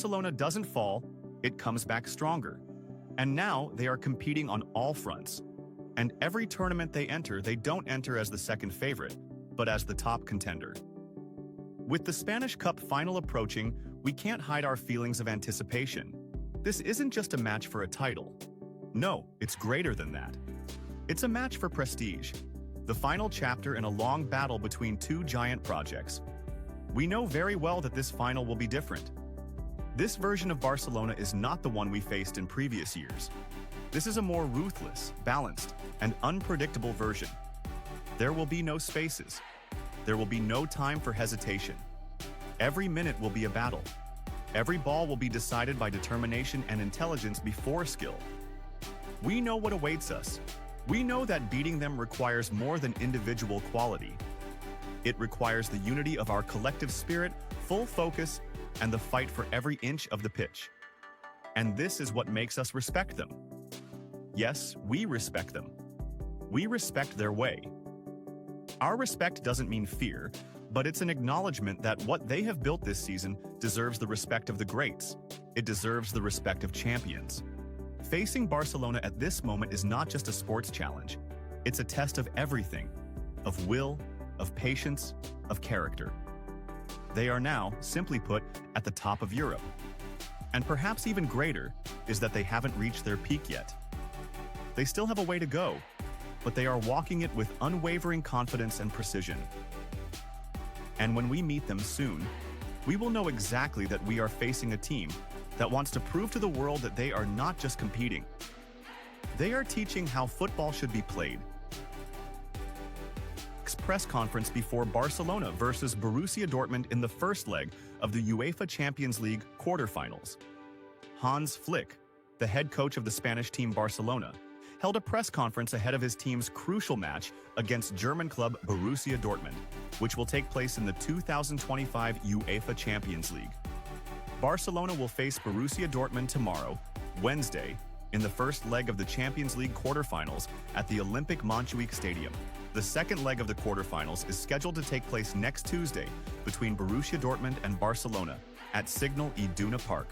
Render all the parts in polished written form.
Barcelona doesn't fall, it comes back stronger. And now they are competing on all fronts. And every tournament they enter, they don't enter as the second favorite, but as the top contender. With the Spanish Cup final approaching, we can't hide our feelings of anticipation. This isn't just a match for a title. No, it's greater than that. It's a match for prestige, the final chapter in a long battle between two giant projects. We know very well that this final will be different. This version of Barcelona is not the one we faced in previous years. This is a more ruthless, balanced, and unpredictable version. There will be no spaces. There will be no time for hesitation. Every minute will be a battle. Every ball will be decided by determination and intelligence before skill. We know what awaits us. We know that beating them requires more than individual quality. It requires the unity of our collective spirit, full focus, and the fight for every inch of the pitch. And this is what makes us respect them. Yes, we respect them. We respect their way. Our respect doesn't mean fear, but it's an acknowledgement that what they have built this season deserves the respect of the greats. It deserves the respect of champions. Facing Barcelona at this moment is not just a sports challenge. It's a test of everything, of will, of patience, of character. They are now, simply put, at the top of Europe. And perhaps even greater is that they haven't reached their peak yet. They still have a way to go, but they are walking it with unwavering confidence and precision. And when we meet them soon, we will know exactly that we are facing a team that wants to prove to the world that they are not just competing. They are teaching how football should be played. Press conference before Barcelona versus Borussia Dortmund in the first leg of the UEFA Champions League quarterfinals. Hans Flick, the head coach of the Spanish team Barcelona, held a press conference ahead of his team's crucial match against German club Borussia Dortmund, which will take place in the 2025 UEFA Champions League. Barcelona will face Borussia Dortmund tomorrow, Wednesday, in the first leg of the Champions League quarterfinals at the Olympic Montjuic Stadium. The second leg of the quarterfinals is scheduled to take place next Tuesday between Borussia Dortmund and Barcelona at Signal Iduna Park.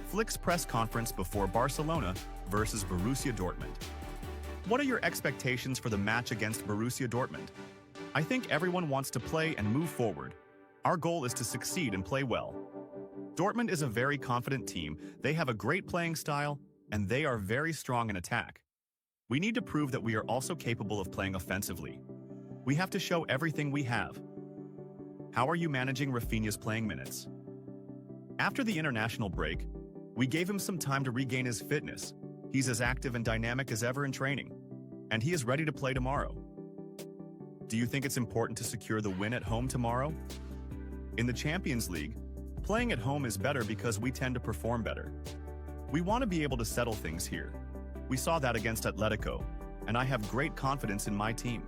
Flick's press conference before Barcelona versus Borussia Dortmund. What are your expectations for the match against Borussia Dortmund? I think everyone wants to play and move forward. Our goal is to succeed and play well. Dortmund is a very confident team, they have a great playing style, and they are very strong in attack. We need to prove that we are also capable of playing offensively. We have to show everything we have. How are you managing Rafinha's playing minutes? After the international break, we gave him some time to regain his fitness. He's as active and dynamic as ever in training, and he is ready to play tomorrow. Do you think it's important to secure the win at home tomorrow? In the Champions League, playing at home is better because we tend to perform better. We want to be able to settle things here. We saw that against Atletico, and I have great confidence in my team.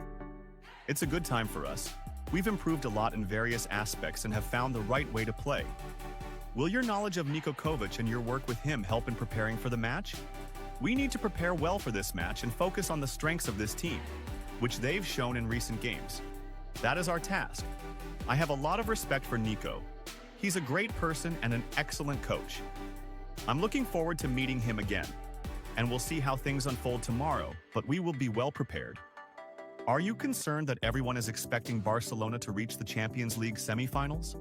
It's a good time for us. We've improved a lot in various aspects and have found the right way to play. Will your knowledge of Niko Kovac and your work with him help in preparing for the match? We need to prepare well for this match and focus on the strengths of this team, which they've shown in recent games. That is our task. I have a lot of respect for Niko. He's a great person and an excellent coach. I'm looking forward to meeting him again. And we'll see how things unfold tomorrow, but we will be well prepared. Are you concerned that everyone is expecting Barcelona to reach the Champions League semifinals?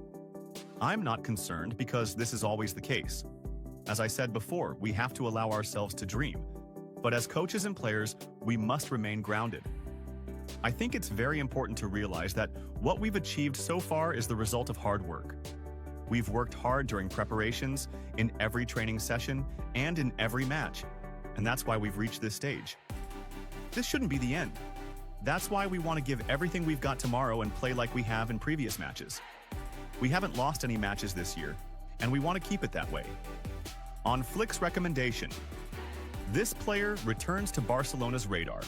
I'm not concerned because this is always the case. As I said before, we have to allow ourselves to dream. But as coaches and players, we must remain grounded. I think it's very important to realize that what we've achieved so far is the result of hard work. We've worked hard during preparations, in every training session, and in every match. And that's why we've reached this stage. This shouldn't be the end. That's why we want to give everything we've got tomorrow and play like we have in previous matches. We haven't lost any matches this year, and we want to keep it that way. On Flick's recommendation, this player returns to Barcelona's radar.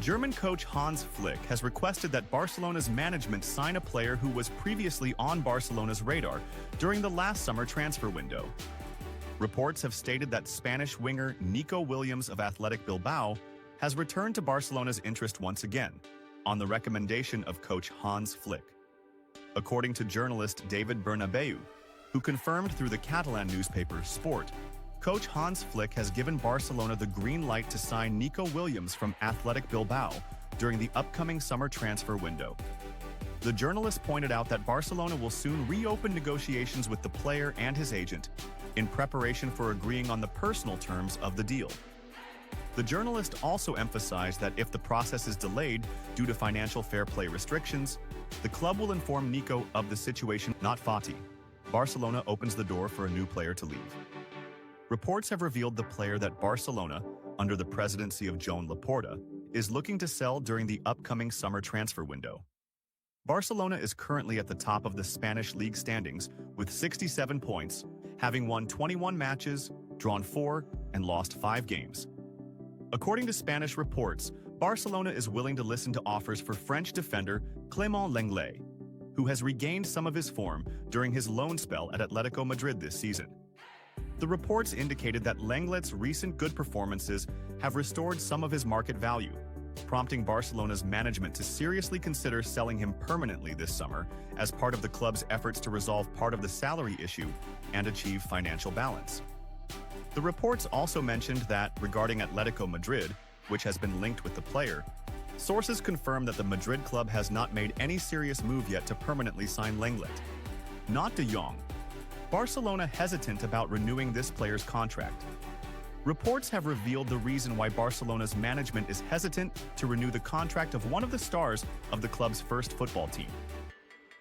German coach Hans Flick has requested that Barcelona's management sign a player who was previously on Barcelona's radar during the last summer transfer window. Reports have stated that Spanish winger Nico Williams of Athletic Bilbao has returned to Barcelona's interest once again, on the recommendation of coach Hans Flick. According to journalist David Bernabeu, who confirmed through the Catalan newspaper Sport, coach Hans Flick has given Barcelona the green light to sign Nico Williams from Athletic Bilbao during the upcoming summer transfer window. The journalist pointed out that Barcelona will soon reopen negotiations with the player and his agent in preparation for agreeing on the personal terms of the deal. The journalist also emphasized that if the process is delayed due to financial fair play restrictions, the club will inform Nico of the situation, not Fati. Barcelona opens the door for a new player to leave. Reports have revealed the player that Barcelona, under the presidency of Joan Laporta, is looking to sell during the upcoming summer transfer window. Barcelona is currently at the top of the Spanish league standings with 67 points, having won 21 matches, drawn 4, and lost 5 games. According to Spanish reports, Barcelona is willing to listen to offers for French defender Clément Lenglet, who has regained some of his form during his loan spell at Atletico Madrid this season. The reports indicated that Lenglet's recent good performances have restored some of his market value, prompting Barcelona's management to seriously consider selling him permanently this summer as part of the club's efforts to resolve part of the salary issue and achieve financial balance. The reports also mentioned that, regarding Atletico Madrid, which has been linked with the player, sources confirm that the Madrid club has not made any serious move yet to permanently sign Lenglet. Not De Jong. Barcelona hesitant about renewing this player's contract. Reports have revealed the reason why Barcelona's management is hesitant to renew the contract of one of the stars of the club's first football team.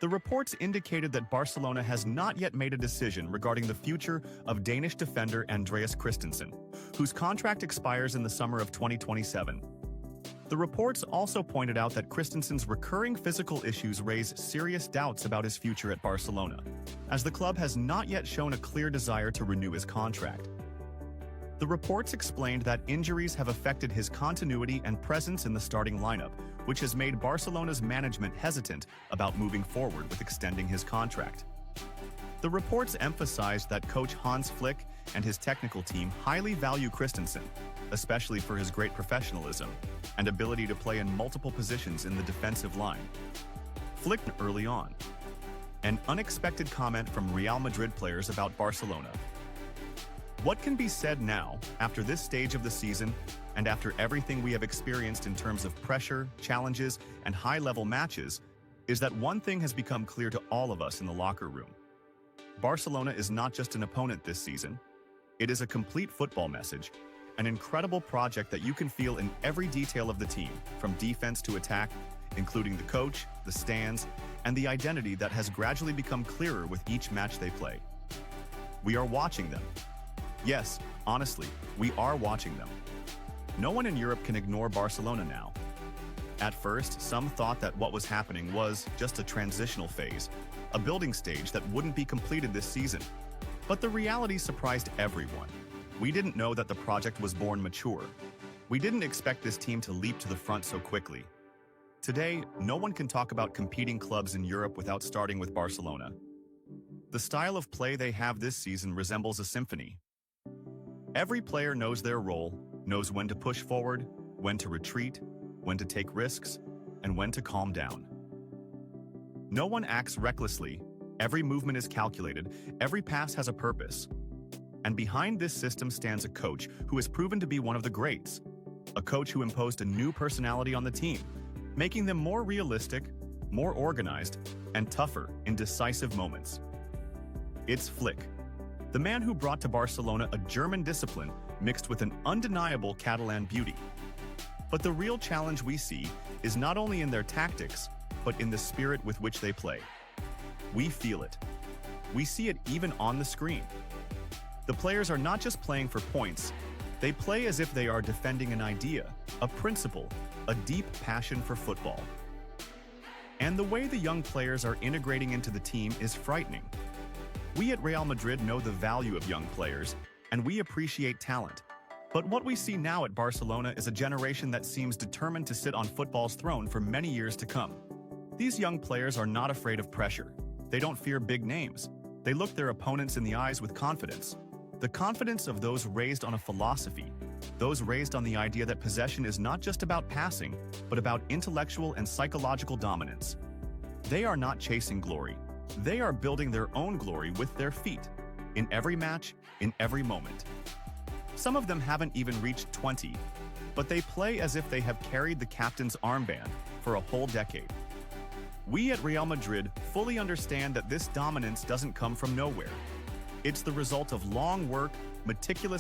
The reports indicated that Barcelona has not yet made a decision regarding the future of Danish defender Andreas Christensen, whose contract expires in the summer of 2027. The reports also pointed out that Christensen's recurring physical issues raise serious doubts about his future at Barcelona, as the club has not yet shown a clear desire to renew his contract. The reports explained that injuries have affected his continuity and presence in the starting lineup, which has made Barcelona's management hesitant about moving forward with extending his contract. The reports emphasized that coach Hans Flick and his technical team highly value Christensen, especially for his great professionalism and ability to play in multiple positions in the defensive line. Flick early on. An unexpected comment from Real Madrid players about Barcelona. What can be said now, after this stage of the season, and after everything we have experienced in terms of pressure, challenges, and high-level matches, is that one thing has become clear to all of us in the locker room. Barcelona is not just an opponent this season. It is a complete football message, an incredible project that you can feel in every detail of the team, from defense to attack, including the coach, the stands, and the identity that has gradually become clearer with each match they play. We are watching them. Yes, honestly, we are watching them. No one in Europe can ignore Barcelona now. At first, some thought that what was happening was just a transitional phase, a building stage that wouldn't be completed this season. But the reality surprised everyone. We didn't know that the project was born mature. We didn't expect this team to leap to the front so quickly. Today, no one can talk about competing clubs in Europe without starting with Barcelona. The style of play they have this season resembles a symphony. Every player knows their role, knows when to push forward, when to retreat, when to take risks, and when to calm down. No one acts recklessly. Every movement is calculated. Every pass has a purpose. And behind this system stands a coach who has proven to be one of the greats. A coach who imposed a new personality on the team, making them more realistic, more organized, and tougher in decisive moments. It's Flick, the man who brought to Barcelona a German discipline mixed with an undeniable Catalan beauty. But the real challenge we see is not only in their tactics, but in the spirit with which they play. We feel it. We see it even on the screen. The players are not just playing for points, they play as if they are defending an idea, a principle, a deep passion for football. And the way the young players are integrating into the team is frightening. We at Real Madrid know the value of young players, and we appreciate talent. But what we see now at Barcelona is a generation that seems determined to sit on football's throne for many years to come. These young players are not afraid of pressure. They don't fear big names. They look their opponents in the eyes with confidence. The confidence of those raised on a philosophy, those raised on the idea that possession is not just about passing, but about intellectual and psychological dominance. They are not chasing glory. They are building their own glory with their feet, in every match, in every moment. Some of them haven't even reached 20, but they play as if they have carried the captain's armband for a whole decade. We at Real Madrid fully understand that this dominance doesn't come from nowhere. It's the result of long work, meticulous